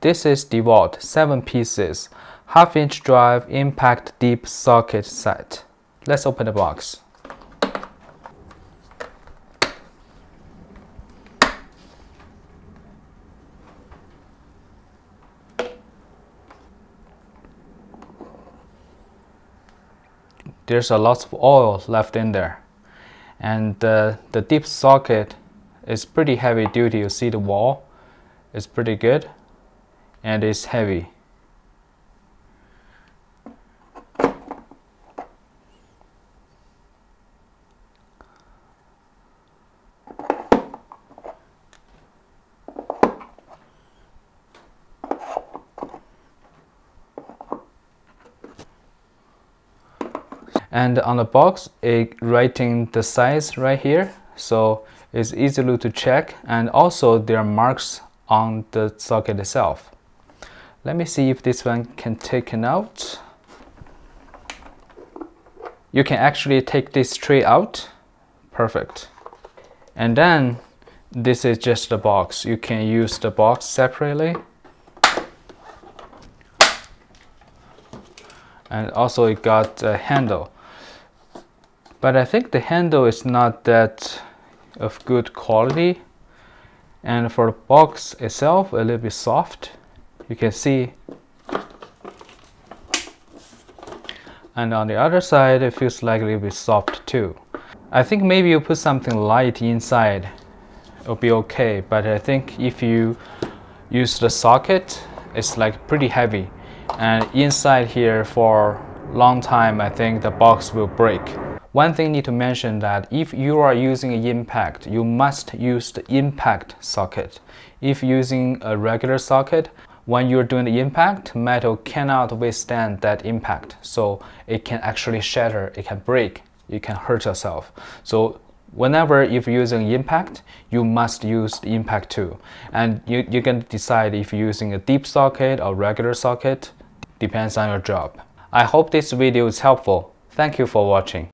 This is Dewalt 7 pieces, half-inch drive impact deep socket set. Let's open the box. There's a lot of oil left in there, and the deep socket is pretty heavy duty. You see the wall is pretty good and it's heavy. And on the box, it writing the size right here, so it's easily to check, and also there are marks on the socket itself. Let me see if this one can take it out. You can actually take this tray out. Perfect. And then this is just the box. You can use the box separately. And also it got a handle. But I think the handle is not that of good quality, and for the box itself a little bit soft, you can see. And on the other side it feels like a little bit soft too. I think maybe you put something light inside, it'll be okay, but I think if you use the socket, it's like pretty heavy, and inside here for a long time I think the box will break. One thing I need to mention that if you are using an impact, you must use the impact socket. If using a regular socket, when you're doing the impact, metal cannot withstand that impact. So it can actually shatter, it can break, you can hurt yourself. So whenever if you're using impact, you must use the impact too. And you can decide if you're using a deep socket or regular socket, depends on your job. I hope this video is helpful. Thank you for watching.